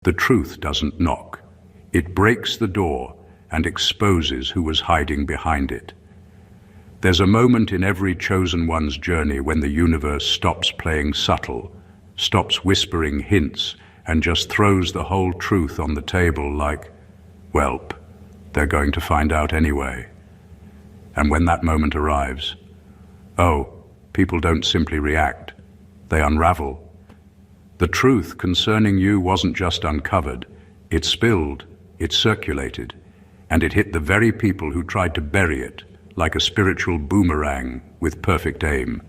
The truth doesn't knock. It breaks the door and exposes who was hiding behind it. There's a moment in every chosen one's journey when the universe stops playing subtle, stops whispering hints, and just throws the whole truth on the table like, welp, they're going to find out anyway. And when that moment arrives, people don't simply react, they unravel. The truth concerning you wasn't just uncovered, it spilled, it circulated, and it hit the very people who tried to bury it, like a spiritual boomerang with perfect aim.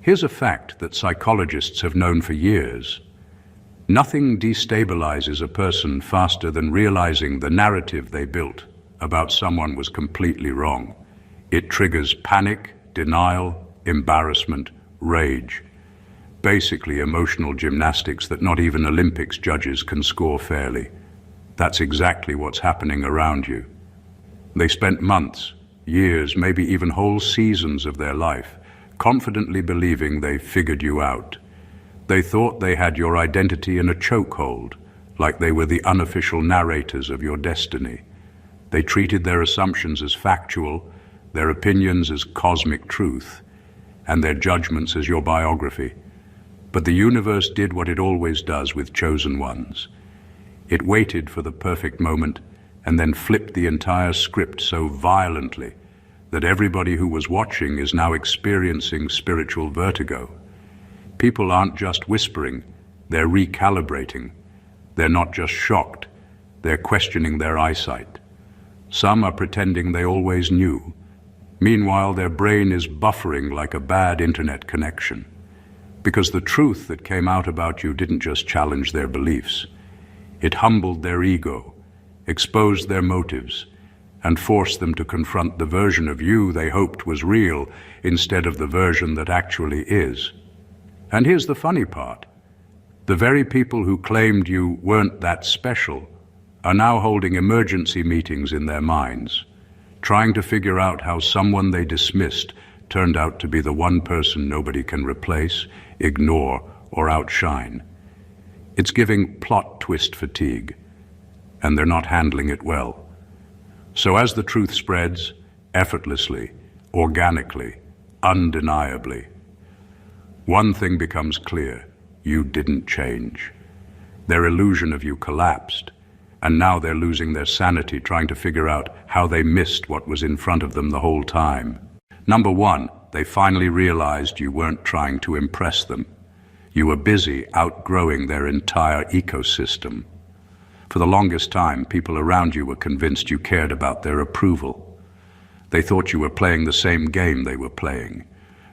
Here's a fact that psychologists have known for years. Nothing destabilizes a person faster than realizing the narrative they built about someone was completely wrong. It triggers panic, denial, embarrassment, rage. Basically emotional gymnastics that not even Olympics judges can score fairly. That's exactly what's happening around you. They spent months, years, maybe even whole seasons of their life, confidently believing they figured you out. They thought they had your identity in a chokehold, like they were the unofficial narrators of your destiny. They treated their assumptions as factual, their opinions as cosmic truth, and their judgments as your biography. But the universe did what it always does with chosen ones. It waited for the perfect moment and then flipped the entire script so violently that everybody who was watching is now experiencing spiritual vertigo. People aren't just whispering, they're recalibrating. They're not just shocked, they're questioning their eyesight. Some are pretending they always knew. Meanwhile, their brain is buffering like a bad internet connection. Because the truth that came out about you didn't just challenge their beliefs. It humbled their ego, exposed their motives, and forced them to confront the version of you they hoped was real instead of the version that actually is. And here's the funny part. The very people who claimed you weren't that special are now holding emergency meetings in their minds, trying to figure out how someone they dismissed turned out to be the one person nobody can replace, ignore, or outshine. It's giving plot twist fatigue, and they're not handling it well. So as the truth spreads, effortlessly, organically, undeniably, one thing becomes clear: you didn't change. Their illusion of you collapsed, and now they're losing their sanity trying to figure out how they missed what was in front of them the whole time. Number one, they finally realized you weren't trying to impress them. You were busy outgrowing their entire ecosystem. For the longest time, people around you were convinced you cared about their approval. They thought you were playing the same game they were playing,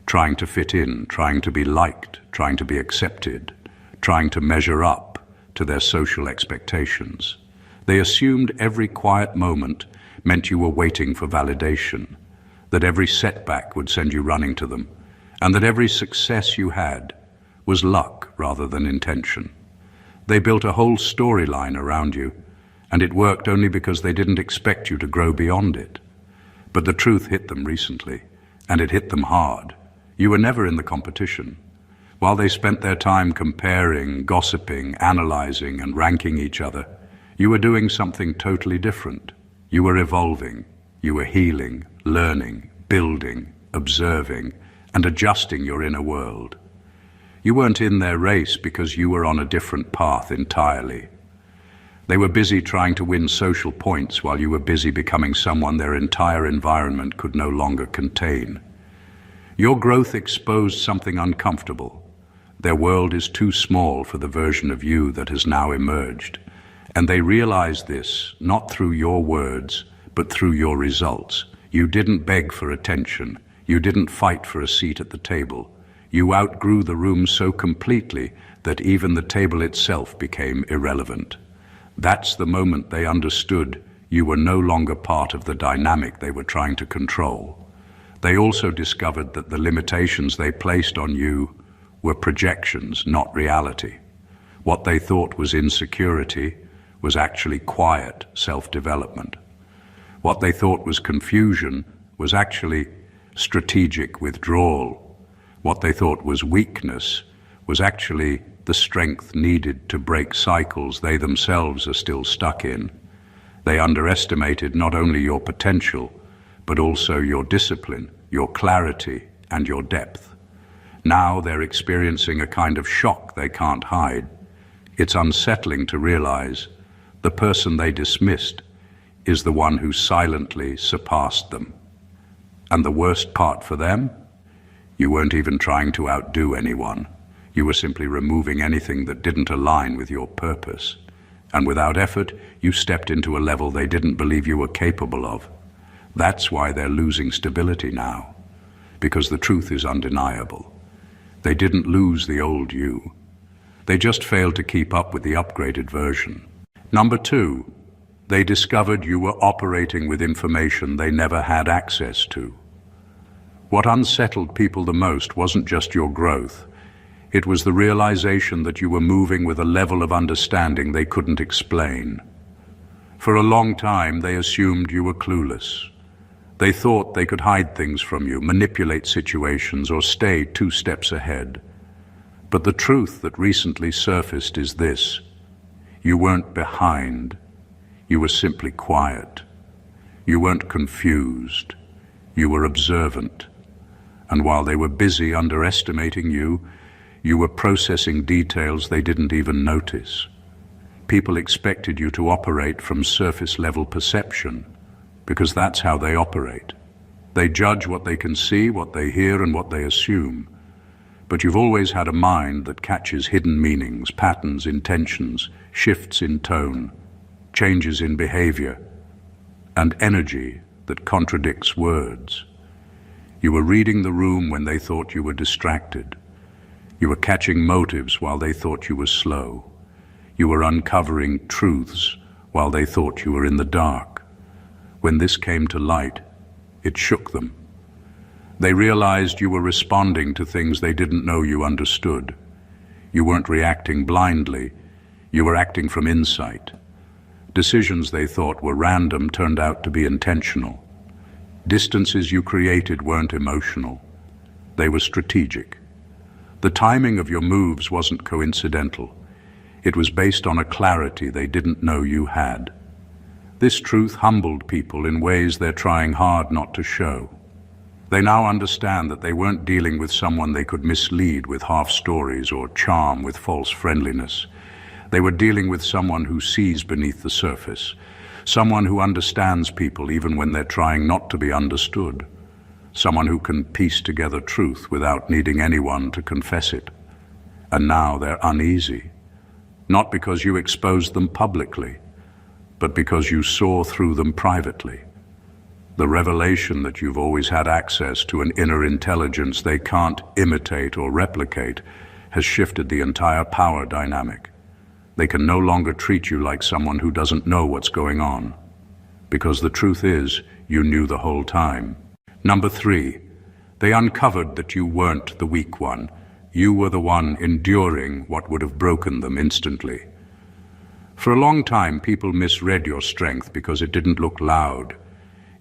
trying to fit in, trying to be liked, trying to be accepted, trying to measure up to their social expectations. They assumed every quiet moment meant you were waiting for validation, that every setback would send you running to them, and that every success you had was luck rather than intention. They built a whole storyline around you, and it worked only because they didn't expect you to grow beyond it. But the truth hit them recently, and it hit them hard. You were never in the competition. While they spent their time comparing, gossiping, analyzing, and ranking each other, you were doing something totally different. You were evolving, you were healing, learning, building, observing, and adjusting your inner world. You weren't in their race because you were on a different path entirely. They were busy trying to win social points while you were busy becoming someone their entire environment could no longer contain. Your growth exposed something uncomfortable. Their world is too small for the version of you that has now emerged. And they realized this, not through your words, but through your results. You didn't beg for attention. You didn't fight for a seat at the table. You outgrew the room so completely that even the table itself became irrelevant. That's the moment they understood you were no longer part of the dynamic they were trying to control. They also discovered that the limitations they placed on you were projections, not reality. What they thought was insecurity was actually quiet self-development. What they thought was confusion was actually strategic withdrawal. What they thought was weakness was actually the strength needed to break cycles they themselves are still stuck in. They underestimated not only your potential, but also your discipline, your clarity, and your depth. Now they're experiencing a kind of shock they can't hide. It's unsettling to realize the person they dismissed is the one who silently surpassed them. And the worst part for them? You weren't even trying to outdo anyone. You were simply removing anything that didn't align with your purpose. And without effort, you stepped into a level they didn't believe you were capable of. That's why they're losing stability now. Because the truth is undeniable. They didn't lose the old you. They just failed to keep up with the upgraded version. Number 2, they discovered you were operating with information they never had access to. What unsettled people the most wasn't just your growth. It was the realization that you were moving with a level of understanding they couldn't explain. For a long time, they assumed you were clueless. They thought they could hide things from you, manipulate situations, or stay 2 steps ahead. But the truth that recently surfaced is this: you weren't behind. You were simply quiet. You weren't confused. You were observant. And while they were busy underestimating you, you were processing details they didn't even notice. People expected you to operate from surface-level perception, because that's how they operate. They judge what they can see, what they hear, and what they assume. But you've always had a mind that catches hidden meanings, patterns, intentions, shifts in tone, changes in behavior, and energy that contradicts words. You were reading the room when they thought you were distracted. You were catching motives while they thought you were slow. You were uncovering truths while they thought you were in the dark. When this came to light, it shook them. They realized you were responding to things they didn't know you understood. You weren't reacting blindly. You were acting from insight. Decisions they thought were random turned out to be intentional. Distances you created weren't emotional. They were strategic. The timing of your moves wasn't coincidental. It was based on a clarity they didn't know you had. This truth humbled people in ways they're trying hard not to show. They now understand that they weren't dealing with someone they could mislead with half stories or charm with false friendliness. They were dealing with someone who sees beneath the surface, someone who understands people even when they're trying not to be understood, someone who can piece together truth without needing anyone to confess it. And now they're uneasy, not because you exposed them publicly, but because you saw through them privately. The revelation that you've always had access to an inner intelligence they can't imitate or replicate has shifted the entire power dynamic. They can no longer treat you like someone who doesn't know what's going on, because the truth is, you knew the whole time. Number 3, they uncovered that you weren't the weak one. You were the one enduring what would have broken them instantly. For a long time, people misread your strength because it didn't look loud.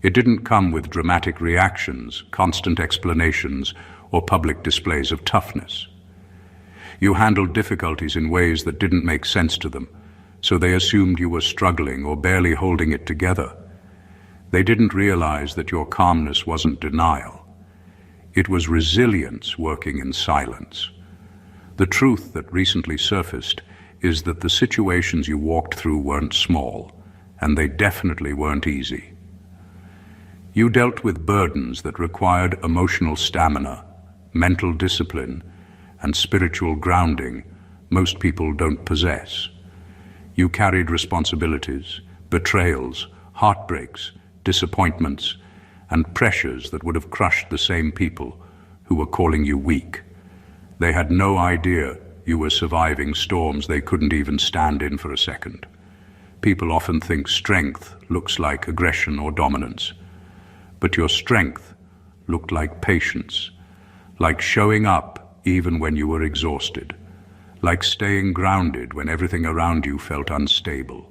It didn't come with dramatic reactions, constant explanations, or public displays of toughness. You handled difficulties in ways that didn't make sense to them, so they assumed you were struggling or barely holding it together. They didn't realize that your calmness wasn't denial. It was resilience working in silence. The truth that recently surfaced is that the situations you walked through weren't small, and they definitely weren't easy. You dealt with burdens that required emotional stamina, mental discipline, and spiritual grounding most people don't possess. You carried responsibilities, betrayals, heartbreaks, disappointments, and pressures that would have crushed the same people who were calling you weak. They had no idea you were surviving storms they couldn't even stand in for a second. People often think strength looks like aggression or dominance, but your strength looked like patience, like showing up even when you were exhausted, like staying grounded when everything around you felt unstable,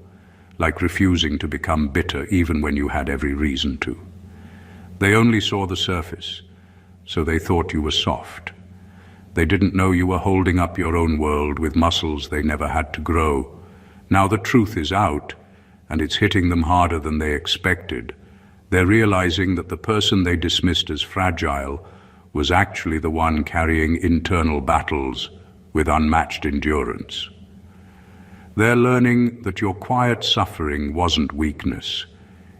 like refusing to become bitter even when you had every reason to. They only saw the surface, so they thought you were soft. They didn't know you were holding up your own world with muscles they never had to grow. Now the truth is out, and it's hitting them harder than they expected. They're realizing that the person they dismissed as fragile was actually the one carrying internal battles with unmatched endurance. They're learning that your quiet suffering wasn't weakness.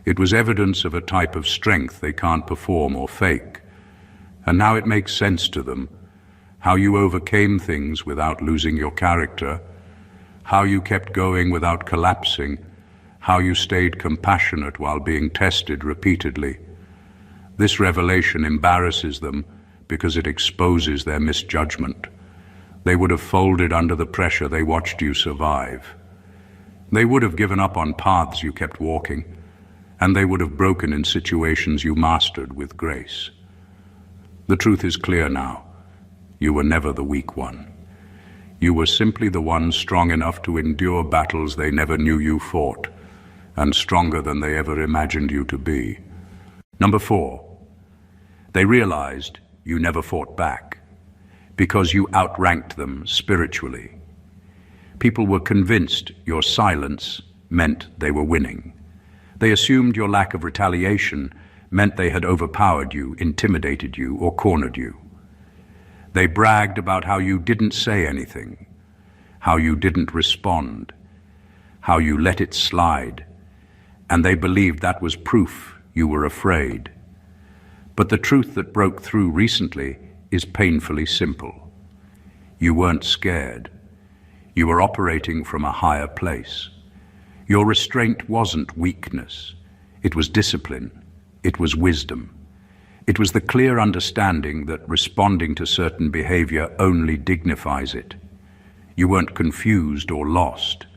It was evidence of a type of strength they can't perform or fake. And now it makes sense to them, how you overcame things without losing your character, how you kept going without collapsing, how you stayed compassionate while being tested repeatedly. This revelation embarrasses them because it exposes their misjudgment. They would have folded under the pressure they watched you survive. They would have given up on paths you kept walking, and they would have broken in situations you mastered with grace. The truth is clear now. You were never the weak one. You were simply the one strong enough to endure battles they never knew you fought, and stronger than they ever imagined you to be. Number 4, they realized you never fought back because you outranked them spiritually. People were convinced your silence meant they were winning. They assumed your lack of retaliation meant they had overpowered you, intimidated you, or cornered you. They bragged about how you didn't say anything, how you didn't respond, how you let it slide, and they believed that was proof you were afraid. But the truth that broke through recently is painfully simple. You weren't scared. You were operating from a higher place. Your restraint wasn't weakness. It was discipline. It was wisdom. It was the clear understanding that responding to certain behavior only dignifies it. You weren't confused or lost.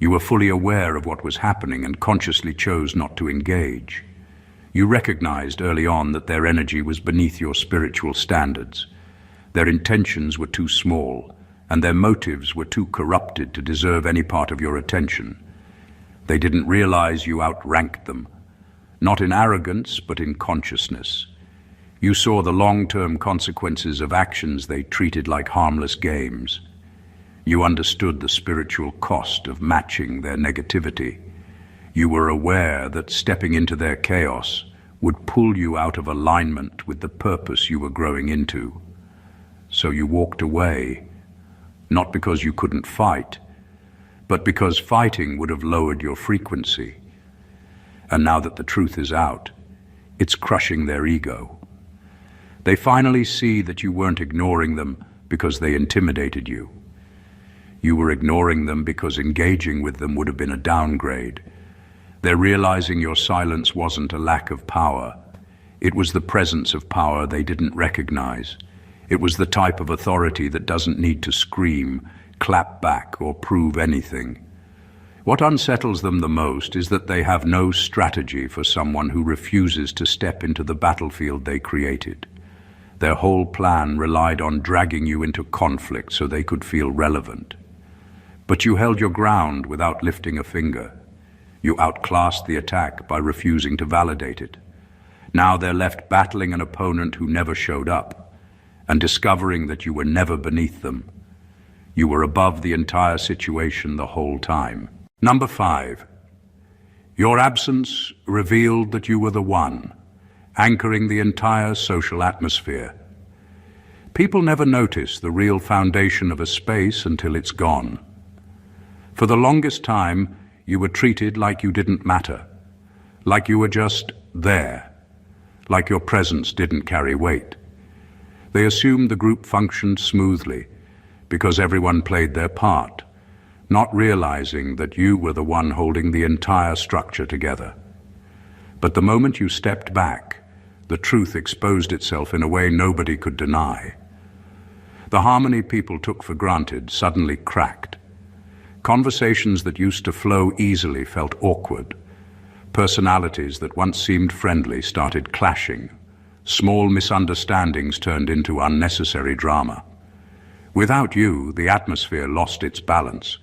You were fully aware of what was happening and consciously chose not to engage. You recognized early on that their energy was beneath your spiritual standards. Their intentions were too small, and their motives were too corrupted to deserve any part of your attention. They didn't realize you outranked them, not in arrogance, but in consciousness. You saw the long-term consequences of actions they treated like harmless games. You understood the spiritual cost of matching their negativity. You were aware that stepping into their chaos would pull you out of alignment with the purpose you were growing into. So you walked away, not because you couldn't fight, but because fighting would have lowered your frequency. And now that the truth is out, it's crushing their ego. They finally see that you weren't ignoring them because they intimidated you. You were ignoring them because engaging with them would have been a downgrade. They're realizing your silence wasn't a lack of power. It was the presence of power they didn't recognize. It was the type of authority that doesn't need to scream, clap back, or prove anything. What unsettles them the most is that they have no strategy for someone who refuses to step into the battlefield they created. Their whole plan relied on dragging you into conflict so they could feel relevant. But you held your ground without lifting a finger. You outclassed the attack by refusing to validate it. Now they're left battling an opponent who never showed up, and discovering that you were never beneath them. You were above the entire situation the whole time. Number 5, your absence revealed that you were the one, anchoring the entire social atmosphere. People never notice the real foundation of a space until it's gone. For the longest time, you were treated like you didn't matter, like you were just there, like your presence didn't carry weight. They assumed the group functioned smoothly because everyone played their part, not realizing that you were the one holding the entire structure together. But the moment you stepped back, the truth exposed itself in a way nobody could deny. The harmony people took for granted suddenly cracked. Conversations that used to flow easily felt awkward. Personalities that once seemed friendly started clashing. Small misunderstandings turned into unnecessary drama. Without you, the atmosphere lost its balance,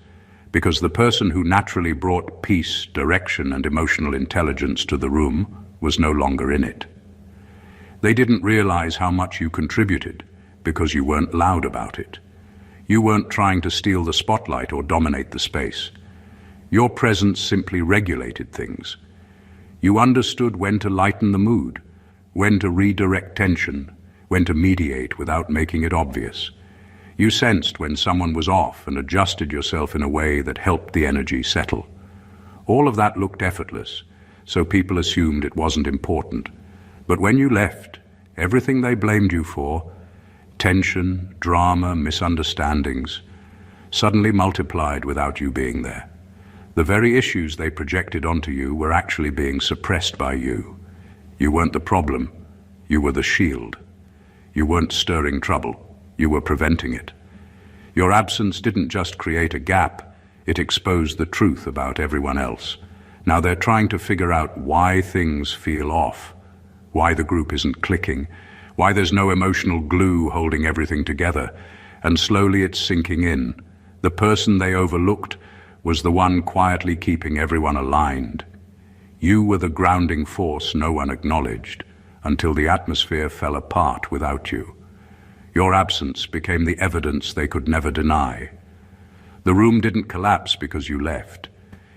because the person who naturally brought peace, direction, and emotional intelligence to the room was no longer in it. They didn't realize how much you contributed, because you weren't loud about it. You weren't trying to steal the spotlight or dominate the space. Your presence simply regulated things. You understood when to lighten the mood, when to redirect tension, when to mediate without making it obvious. You sensed when someone was off and adjusted yourself in a way that helped the energy settle. All of that looked effortless, so people assumed it wasn't important. But when you left, everything they blamed you for, tension, drama, misunderstandings, suddenly multiplied without you being there. The very issues they projected onto you were actually being suppressed by you. You weren't the problem, you were the shield. You weren't stirring trouble, you were preventing it. Your absence didn't just create a gap, it exposed the truth about everyone else. Now they're trying to figure out why things feel off, why the group isn't clicking, why there's no emotional glue holding everything together, and slowly it's sinking in. The person they overlooked was the one quietly keeping everyone aligned. You were the grounding force no one acknowledged, until the atmosphere fell apart without you. Your absence became the evidence they could never deny. The room didn't collapse because you left.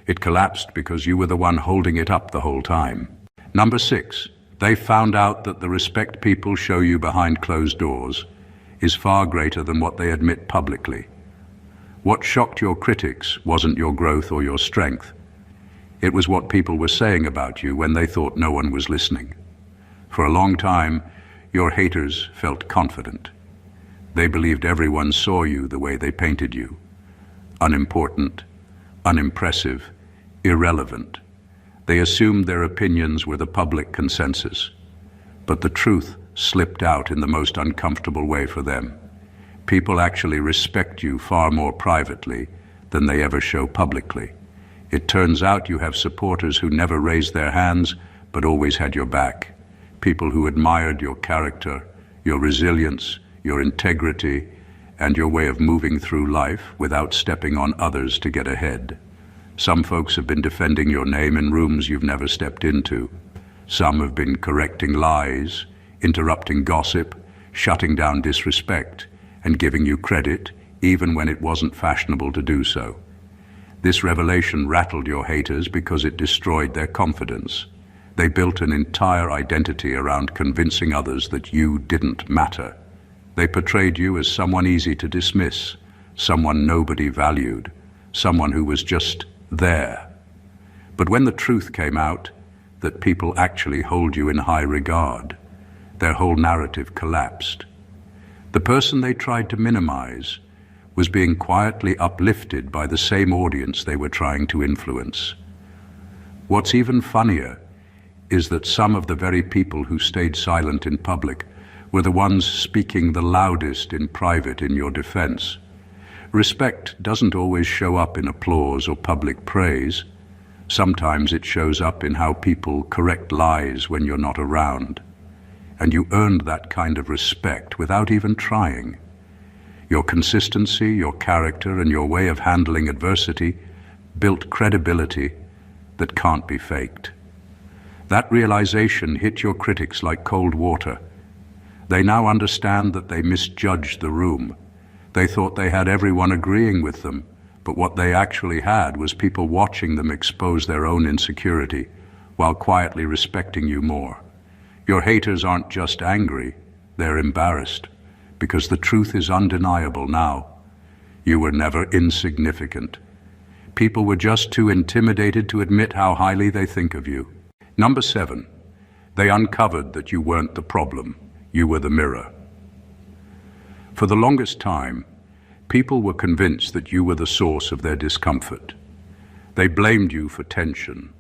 It collapsed because you were the one holding it up the whole time. Number 6, they found out that the respect people show you behind closed doors is far greater than what they admit publicly. What shocked your critics wasn't your growth or your strength. It was what people were saying about you when they thought no one was listening. For a long time, your haters felt confident. They believed everyone saw you the way they painted you. Unimportant, unimpressive, irrelevant. They assumed their opinions were the public consensus. But the truth slipped out in the most uncomfortable way for them. People actually respect you far more privately than they ever show publicly. It turns out you have supporters who never raised their hands, but always had your back. People who admired your character, your resilience, your integrity, and your way of moving through life without stepping on others to get ahead. Some folks have been defending your name in rooms you've never stepped into. Some have been correcting lies, interrupting gossip, shutting down disrespect, and giving you credit even when it wasn't fashionable to do so. This revelation rattled your haters because it destroyed their confidence. They built an entire identity around convincing others that you didn't matter. They portrayed you as someone easy to dismiss, someone nobody valued, someone who was just there. But when the truth came out, that people actually hold you in high regard, their whole narrative collapsed. The person they tried to minimize was being quietly uplifted by the same audience they were trying to influence. What's even funnier is that some of the very people who stayed silent in public were the ones speaking the loudest in private in your defense. Respect doesn't always show up in applause or public praise. Sometimes it shows up in how people correct lies when you're not around. And you earned that kind of respect without even trying. Your consistency, your character, and your way of handling adversity built credibility that can't be faked. That realization hit your critics like cold water. They now understand that they misjudged the room. They thought they had everyone agreeing with them, but what they actually had was people watching them expose their own insecurity while quietly respecting you more. Your haters aren't just angry, they're embarrassed, because the truth is undeniable now. You were never insignificant. People were just too intimidated to admit how highly they think of you. Number 7, they uncovered that you weren't the problem, you were the mirror. For the longest time, people were convinced that you were the source of their discomfort. They blamed you for tension,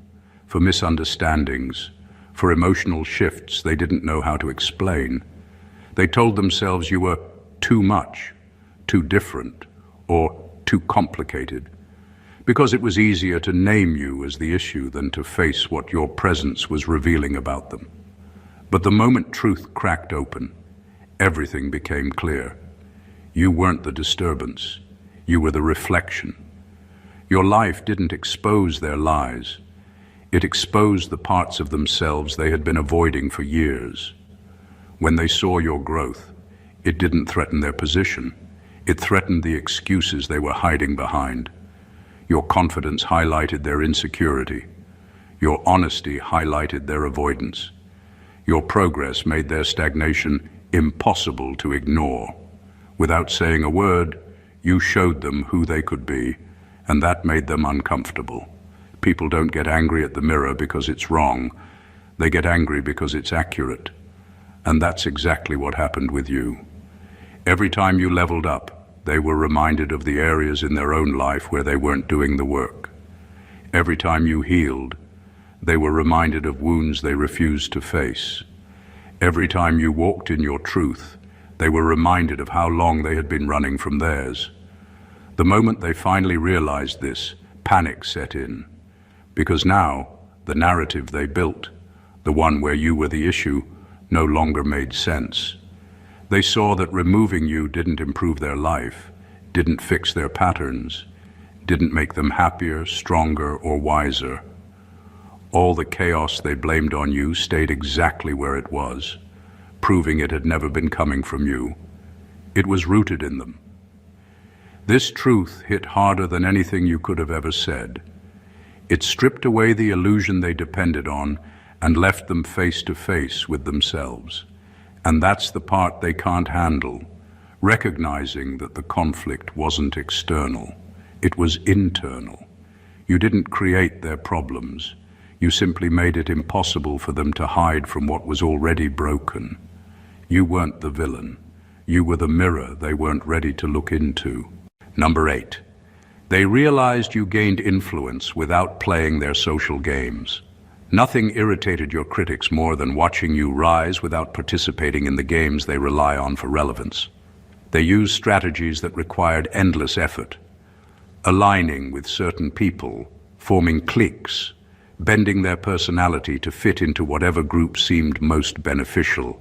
for misunderstandings, for emotional shifts they didn't know how to explain. They told themselves you were too much, too different, or too complicated, because it was easier to name you as the issue than to face what your presence was revealing about them. But the moment truth cracked open, everything became clear. You weren't the disturbance, you were the reflection. Your life didn't expose their lies. It exposed the parts of themselves they had been avoiding for years. When they saw your growth, It didn't threaten their position. It threatened the excuses they were hiding behind. Your confidence highlighted their insecurity. Your honesty highlighted their avoidance. Your progress made their stagnation impossible to ignore. Without saying a word, you showed them who they could be, and that made them uncomfortable. People don't get angry at the mirror because it's wrong. They get angry because it's accurate. And that's exactly what happened with you. Every time you leveled up, they were reminded of the areas in their own life where they weren't doing the work. Every time you healed, they were reminded of wounds they refused to face. Every time you walked in your truth, they were reminded of how long they had been running from theirs. The moment they finally realized this, panic set in. Because now, the narrative they built, the one where you were the issue, no longer made sense. They saw that removing you didn't improve their life, didn't fix their patterns, didn't make them happier, stronger, or wiser. All the chaos they blamed on you stayed exactly where it was, proving it had never been coming from you. It was rooted in them. This truth hit harder than anything you could have ever said. It stripped away the illusion they depended on and left them face to face with themselves. And that's the part they can't handle, recognizing that the conflict wasn't external, it was internal. You didn't create their problems. You simply made it impossible for them to hide from what was already broken. You weren't the villain. You were the mirror they weren't ready to look into. Number 8. They realized you gained influence without playing their social games. Nothing irritated your critics more than watching you rise without participating in the games they rely on for relevance. They used strategies that required endless effort, aligning with certain people, forming cliques, bending their personality to fit into whatever group seemed most beneficial.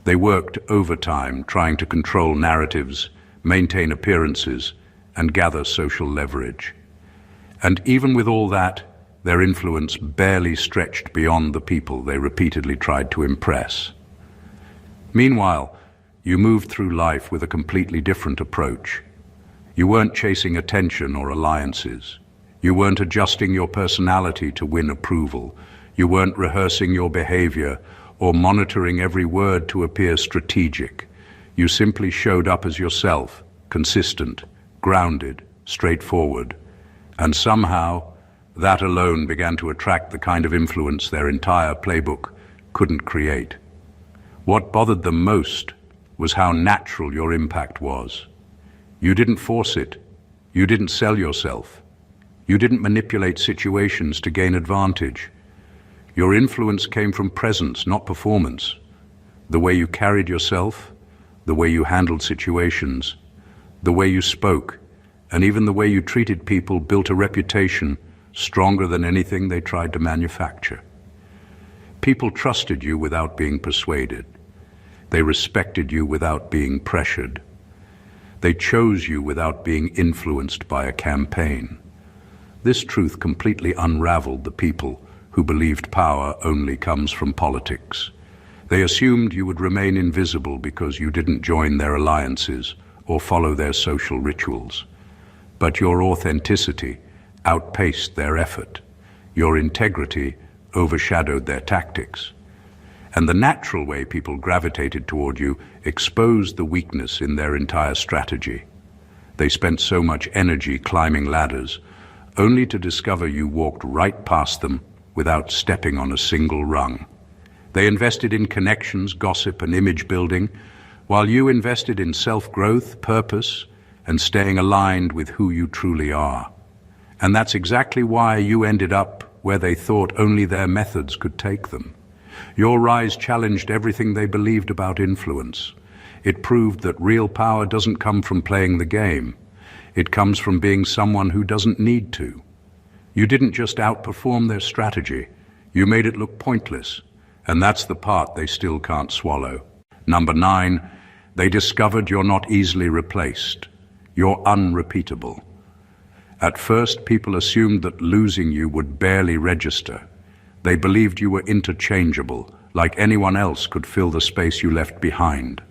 They worked overtime trying to control narratives, maintain appearances, and gather social leverage. And even with all that, their influence barely stretched beyond the people they repeatedly tried to impress. Meanwhile, you moved through life with a completely different approach. You weren't chasing attention or alliances. You weren't adjusting your personality to win approval. You weren't rehearsing your behavior or monitoring every word to appear strategic. You simply showed up as yourself, consistent, grounded, straightforward. And somehow, that alone began to attract the kind of influence their entire playbook couldn't create. What bothered them most was how natural your impact was. You didn't force it. You didn't sell yourself. You didn't manipulate situations to gain advantage. Your influence came from presence, not performance. The way you carried yourself, the way you handled situations, the way you spoke, and even the way you treated people built a reputation stronger than anything they tried to manufacture. People trusted you without being persuaded. They respected you without being pressured. They chose you without being influenced by a campaign. This truth completely unraveled the people who believed power only comes from politics. They assumed you would remain invisible because you didn't join their alliances or follow their social rituals. But your authenticity outpaced their effort. Your integrity overshadowed their tactics. And the natural way people gravitated toward you exposed the weakness in their entire strategy. They spent so much energy climbing ladders, only to discover you walked right past them without stepping on a single rung. They invested in connections, gossip, and image building, while you invested in self-growth, purpose, and staying aligned with who you truly are. And that's exactly why you ended up where they thought only their methods could take them. Your rise challenged everything they believed about influence. It proved that real power doesn't come from playing the game. It comes from being someone who doesn't need to. You didn't just outperform their strategy, you made it look pointless, and that's the part they still can't swallow. Number 9, they discovered you're not easily replaced. You're unrepeatable. At first, people assumed that losing you would barely register. They believed you were interchangeable, like anyone else could fill the space you left behind.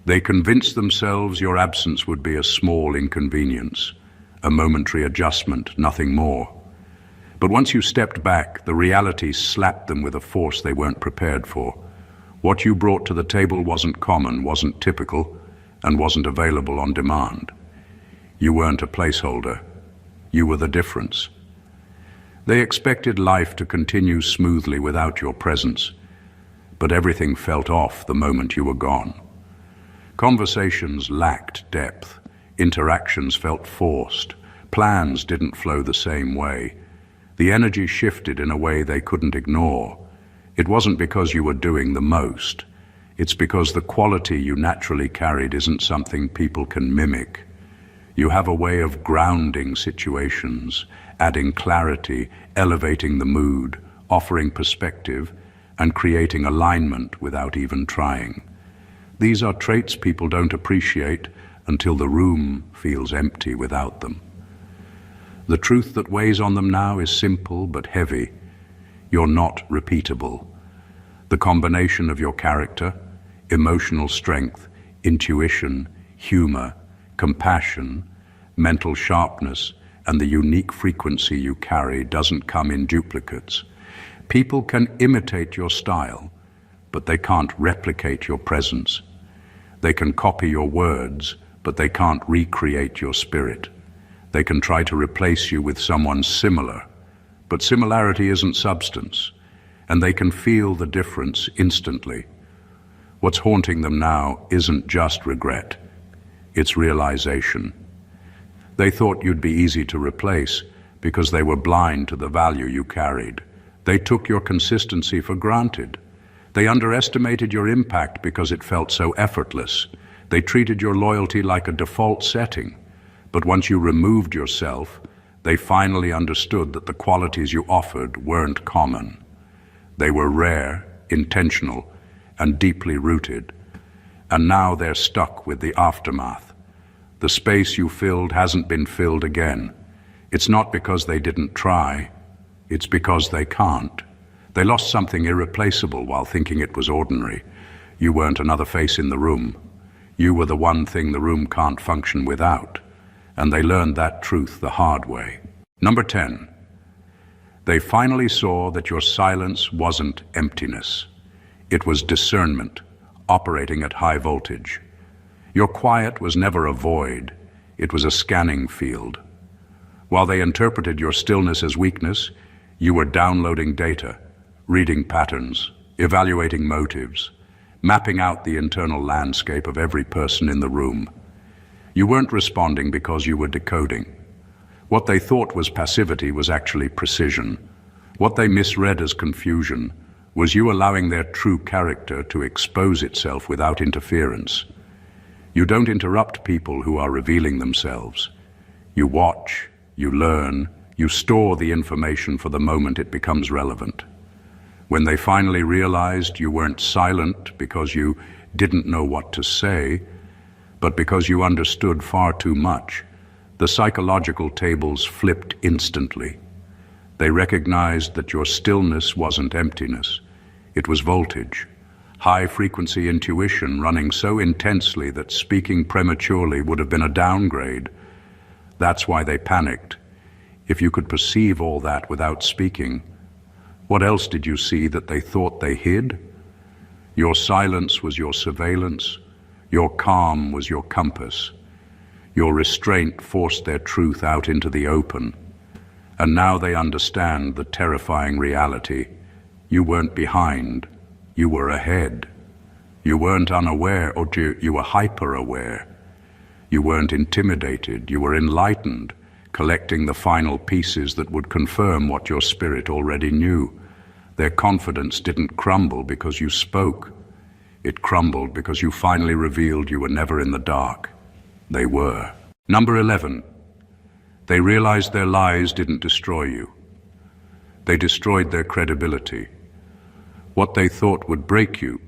They convinced themselves your absence would be a small inconvenience, a momentary adjustment, nothing more. But once you stepped back, the reality slapped them with a force they weren't prepared for. What you brought to the table wasn't common, wasn't typical, and wasn't available on demand. You weren't a placeholder. You were the difference. They expected life to continue smoothly without your presence, but everything felt off the moment you were gone. Conversations lacked depth. Interactions felt forced. Plans didn't flow the same way. The energy shifted in a way they couldn't ignore. It wasn't because you were doing the most. It's because the quality you naturally carried isn't something people can mimic. You have a way of grounding situations, adding clarity, elevating the mood, offering perspective, and creating alignment without even trying. These are traits people don't appreciate until the room feels empty without them. The truth that weighs on them now is simple but heavy. You're not repeatable. The combination of your character, emotional strength, intuition, humor, compassion, mental sharpness, and the unique frequency you carry doesn't come in duplicates. People can imitate your style, but they can't replicate your presence. They can copy your words, but they can't recreate your spirit. They can try to replace you with someone similar, but similarity isn't substance, and they can feel the difference instantly. What's haunting them now isn't just regret, it's realization. They thought you'd be easy to replace because they were blind to the value you carried. They took your consistency for granted. They underestimated your impact because it felt so effortless. They treated your loyalty like a default setting. But once you removed yourself, they finally understood that the qualities you offered weren't common. They were rare, intentional, and deeply rooted. And now they're stuck with the aftermath. The space you filled hasn't been filled again. It's not because they didn't try, it's because they can't. They lost something irreplaceable while thinking it was ordinary. You weren't another face in the room. You were the one thing the room can't function without. And they learned that truth the hard way. Number 10. They finally saw that your silence wasn't emptiness. It was discernment, operating at high voltage. Your quiet was never a void. It was a scanning field. While they interpreted your stillness as weakness, you were downloading data, reading patterns, evaluating motives, mapping out the internal landscape of every person in the room. You weren't responding because you were decoding. What they thought was passivity was actually precision. What they misread as confusion was you allowing their true character to expose itself without interference. You don't interrupt people who are revealing themselves. You watch, you learn, you store the information for the moment it becomes relevant. When they finally realized you weren't silent because you didn't know what to say, but because you understood far too much, the psychological tables flipped instantly. They recognized that your stillness wasn't emptiness. It was voltage, high-frequency intuition running so intensely that speaking prematurely would have been a downgrade. That's why they panicked. If you could perceive all that without speaking, what else did you see that they thought they hid? Your silence was your surveillance. Your calm was your compass. Your restraint forced their truth out into the open. And now they understand the terrifying reality. You weren't behind. You were ahead. You weren't unaware, or you were hyper-aware. You weren't intimidated. You were enlightened, collecting the final pieces that would confirm what your spirit already knew. Their confidence didn't crumble because you spoke. It crumbled because you finally revealed you were never in the dark. They were. Number 11. They realized their lies didn't destroy you. They destroyed their credibility. What they thought would break you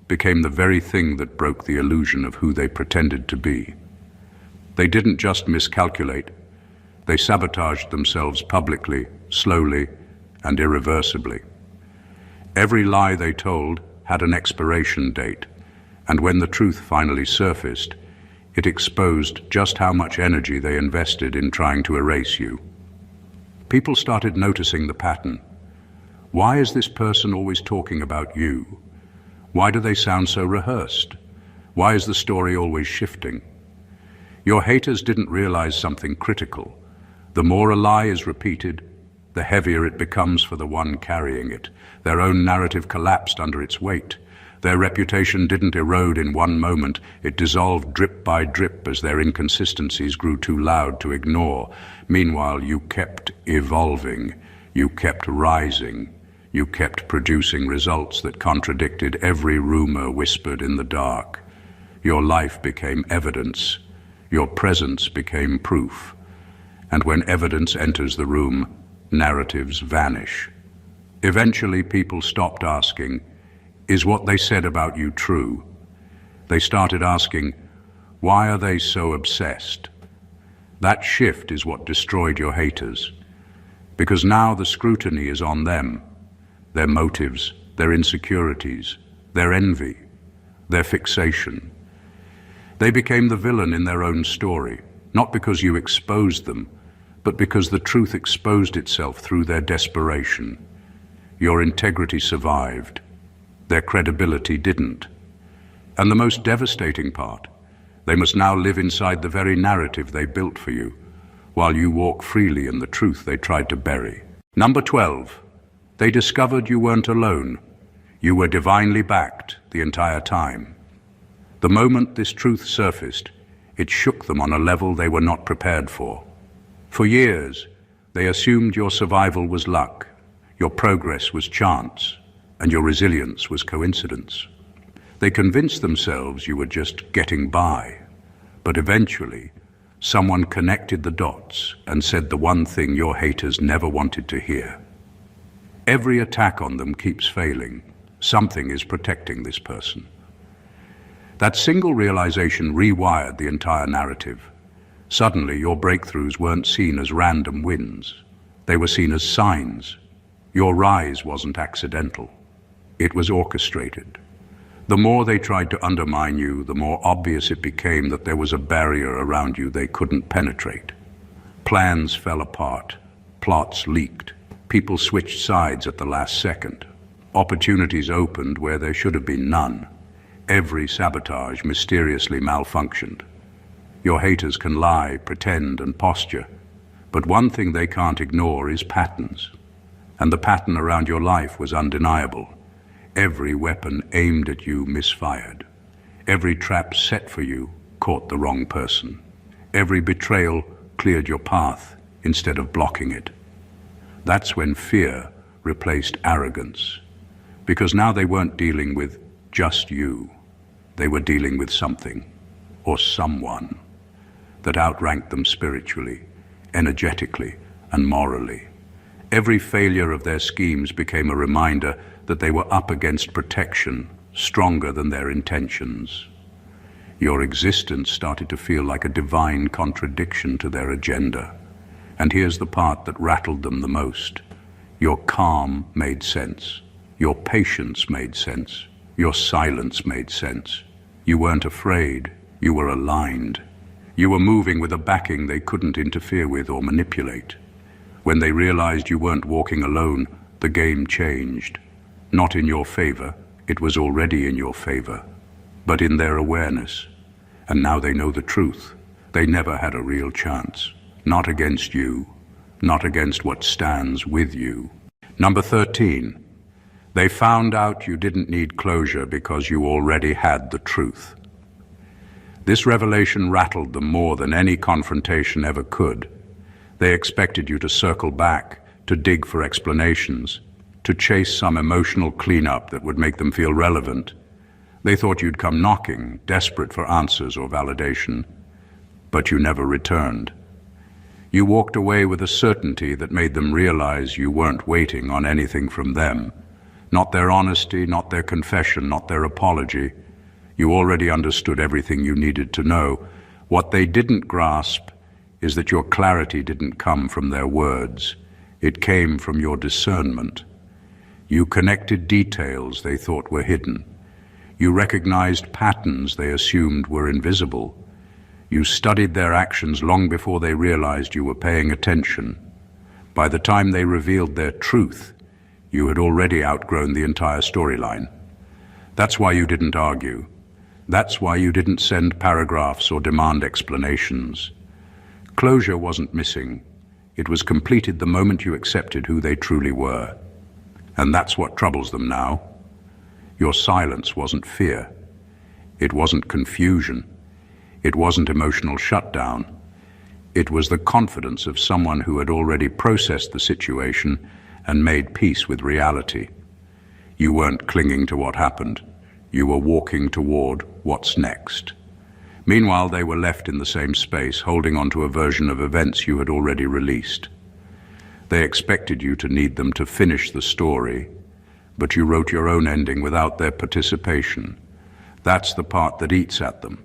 became the very thing that broke the illusion of who they pretended to be. They didn't just miscalculate. They sabotaged themselves publicly, slowly, and irreversibly. Every lie they told had an expiration date, And when the truth finally surfaced, it exposed just how much energy they invested in trying to erase you. People started noticing the pattern. Why is this person always talking about you? Why do they sound so rehearsed? Why is the story always shifting? Your haters didn't realize something critical. The more a lie is repeated, the heavier it becomes for the one carrying it. Their own narrative collapsed under its weight. Their reputation didn't erode in one moment. It dissolved drip by drip as their inconsistencies grew too loud to ignore. Meanwhile, you kept evolving. You kept rising. You kept producing results that contradicted every rumor whispered in the dark. Your life became evidence. Your presence became proof. And when evidence enters the room, narratives vanish. Eventually, people stopped asking, "Is what they said about you true?" They started asking, "Why are they so obsessed?" That shift is what destroyed your haters. Because now the scrutiny is on them. Their motives, their insecurities, their envy, their fixation. They became the villain in their own story, not because you exposed them, but because the truth exposed itself through their desperation. Your integrity survived. Their credibility didn't. And the most devastating part, they must now live inside the very narrative they built for you, while you walk freely in the truth they tried to bury. Number 12, they discovered you weren't alone. You were divinely backed the entire time. The moment this truth surfaced, it shook them on a level they were not prepared for. For years, they assumed your survival was luck, your progress was chance, and your resilience was coincidence. They convinced themselves you were just getting by. But eventually, someone connected the dots and said the one thing your haters never wanted to hear. Every attack on them keeps failing. Something is protecting this person. That single realization rewired the entire narrative. Suddenly, your breakthroughs weren't seen as random wins. They were seen as signs. Your rise wasn't accidental. It was orchestrated. The more they tried to undermine you, the more obvious it became that there was a barrier around you they couldn't penetrate. Plans fell apart. Plots leaked. People switched sides at the last second. Opportunities opened where there should have been none. Every sabotage mysteriously malfunctioned. Your haters can lie, pretend, and posture, but one thing they can't ignore is patterns. And the pattern around your life was undeniable. Every weapon aimed at you misfired. Every trap set for you caught the wrong person. Every betrayal cleared your path instead of blocking it. That's when fear replaced arrogance. Because now they weren't dealing with just you. They were dealing with something, or someone, that outranked them spiritually, energetically, and morally. Every failure of their schemes became a reminder that they were up against protection, stronger than their intentions. Your existence started to feel like a divine contradiction to their agenda. And here's the part that rattled them the most. Your calm made sense. Your patience made sense. Your silence made sense. You weren't afraid. You were aligned. You were moving with a backing they couldn't interfere with or manipulate. When they realized you weren't walking alone, the game changed. Not in your favor, it was already in your favor, but in their awareness. And now they know the truth. They never had a real chance. Not against you, not against what stands with you. Number 13, they found out you didn't need closure because you already had the truth. This revelation rattled them more than any confrontation ever could. They expected you to circle back, to dig for explanations, to chase some emotional cleanup that would make them feel relevant. They thought you'd come knocking, desperate for answers or validation, but you never returned. You walked away with a certainty that made them realize you weren't waiting on anything from them. Not their honesty, not their confession, not their apology. You already understood everything you needed to know. What they didn't grasp is that your clarity didn't come from their words. It came from your discernment. You connected details they thought were hidden. You recognized patterns they assumed were invisible. You studied their actions long before they realized you were paying attention. By the time they revealed their truth, you had already outgrown the entire storyline. That's why you didn't argue. That's why you didn't send paragraphs or demand explanations. Closure wasn't missing. It was completed the moment you accepted who they truly were. And that's what troubles them now. Your silence wasn't fear. It wasn't confusion. It wasn't emotional shutdown. It was the confidence of someone who had already processed the situation and made peace with reality. You weren't clinging to what happened. You were walking toward what's next. Meanwhile, they were left in the same space, holding on to a version of events you had already released. They expected you to need them to finish the story, but you wrote your own ending without their participation. That's the part that eats at them.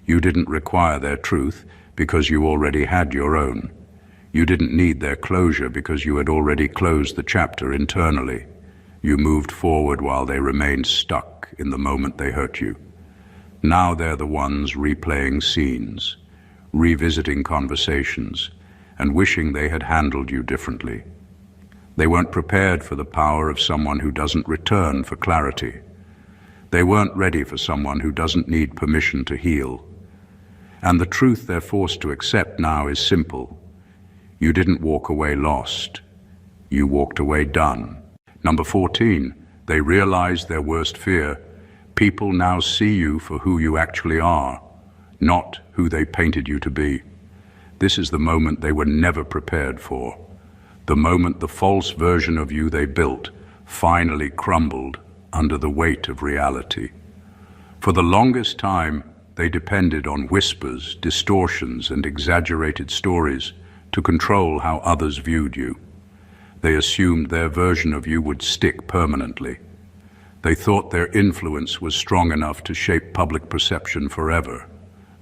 You didn't require their truth because you already had your own. You didn't need their closure because you had already closed the chapter internally. You moved forward while they remained stuck in the moment they hurt you. Now they're the ones replaying scenes, revisiting conversations, and wishing they had handled you differently. They weren't prepared for the power of someone who doesn't return for clarity. They weren't ready for someone who doesn't need permission to heal. And the truth they're forced to accept now is simple. You didn't walk away lost. You walked away done. Number 14, they realized their worst fear. People now see you for who you actually are, not who they painted you to be. This is the moment they were never prepared for. The moment the false version of you they built finally crumbled under the weight of reality. For the longest time, they depended on whispers, distortions, and exaggerated stories to control how others viewed you. They assumed their version of you would stick permanently. They thought their influence was strong enough to shape public perception forever.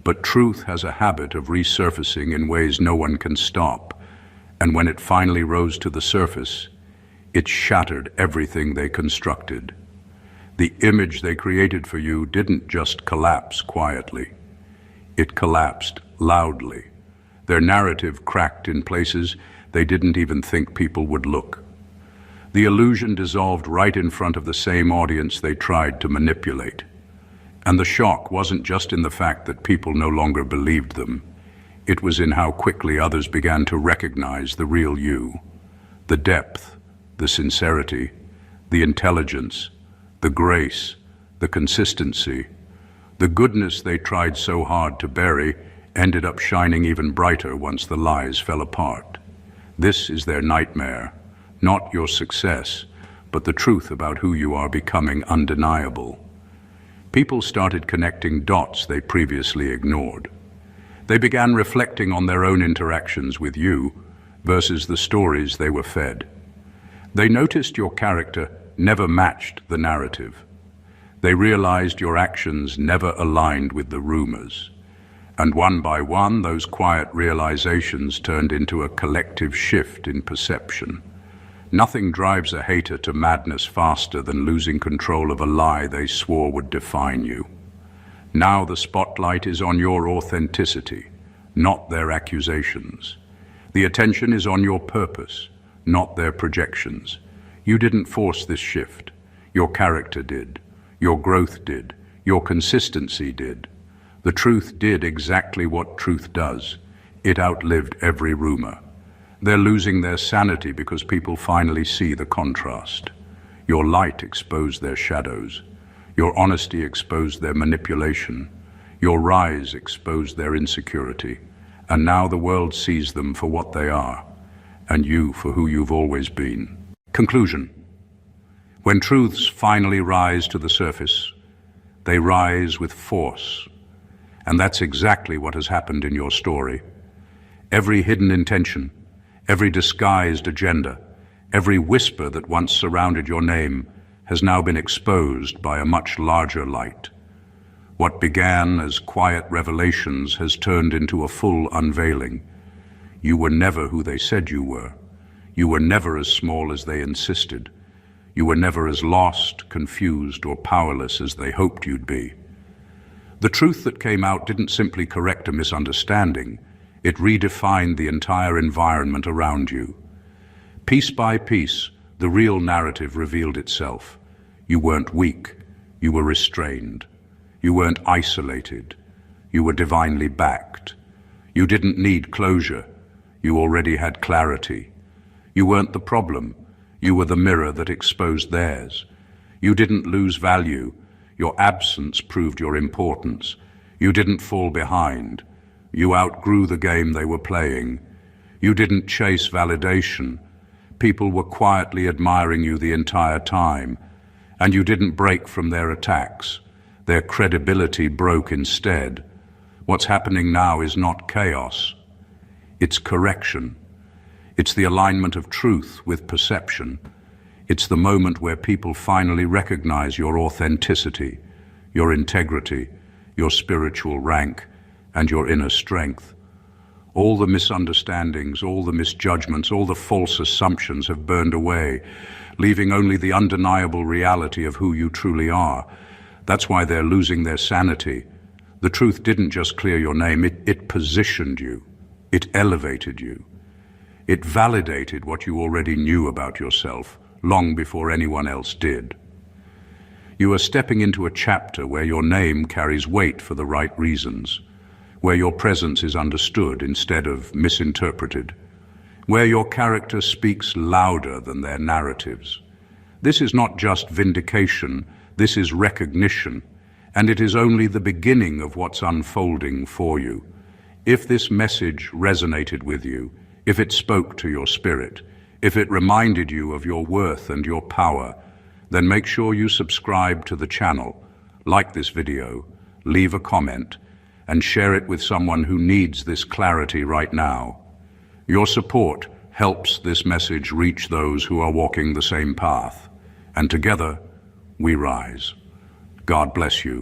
But truth has a habit of resurfacing in ways no one can stop. And when it finally rose to the surface, it shattered everything they constructed. The image they created for you didn't just collapse quietly. It collapsed loudly. Their narrative cracked in places they didn't even think people would look. The illusion dissolved right in front of the same audience they tried to manipulate. And the shock wasn't just in the fact that people no longer believed them. It was in how quickly others began to recognize the real you. The depth, the sincerity, the intelligence, the grace, the consistency. The goodness they tried so hard to bury ended up shining even brighter once the lies fell apart. This is their nightmare, not your success, but the truth about who you are becoming undeniable. People started connecting dots they previously ignored. They began reflecting on their own interactions with you versus the stories they were fed. They noticed your character never matched the narrative. They realized your actions never aligned with the rumors. And one by one, those quiet realizations turned into a collective shift in perception. Nothing drives a hater to madness faster than losing control of a lie they swore would define you. Now the spotlight is on your authenticity, not their accusations. The attention is on your purpose, not their projections. You didn't force this shift. Your character did. Your growth did. Your consistency did. The truth did exactly what truth does. It outlived every rumor. They're losing their sanity because people finally see the contrast. Your light exposed their shadows. Your honesty exposed their manipulation. Your rise exposed their insecurity. And now the world sees them for what they are, and you for who you've always been. Conclusion. When truths finally rise to the surface, they rise with force. And that's exactly what has happened in your story. Every hidden intention, every disguised agenda, every whisper that once surrounded your name has now been exposed by a much larger light. What began as quiet revelations has turned into a full unveiling. You were never who they said you were. You were never as small as they insisted. You were never as lost, confused, or powerless as they hoped you'd be. The truth that came out didn't simply correct a misunderstanding, it redefined the entire environment around you. Piece by piece, the real narrative revealed itself. You weren't weak, you were restrained. You weren't isolated, you were divinely backed. You didn't need closure, you already had clarity. You weren't the problem, you were the mirror that exposed theirs. You didn't lose value, your absence proved your importance. You didn't fall behind, you outgrew the game they were playing. You didn't chase validation, people were quietly admiring you the entire time. And you didn't break from their attacks, their credibility broke instead. What's happening now is not chaos, it's correction. It's the alignment of truth with perception. It's the moment where people finally recognize your authenticity, your integrity, your spiritual rank, and your inner strength. All the misunderstandings, all the misjudgments, all the false assumptions have burned away, leaving only the undeniable reality of who you truly are. That's why they're losing their sanity. The truth didn't just clear your name, it positioned you. It elevated you. It validated what you already knew about yourself, long before anyone else did. You are stepping into a chapter where your name carries weight for the right reasons, where your presence is understood instead of misinterpreted, where your character speaks louder than their narratives. This is not just vindication, this is recognition, and it is only the beginning of what's unfolding for you. If this message resonated with you, if it spoke to your spirit, if it reminded you of your worth and your power, then make sure you subscribe to the channel, like this video, leave a comment, and share it with someone who needs this clarity right now. Your support helps this message reach those who are walking the same path, and together we rise. God bless you.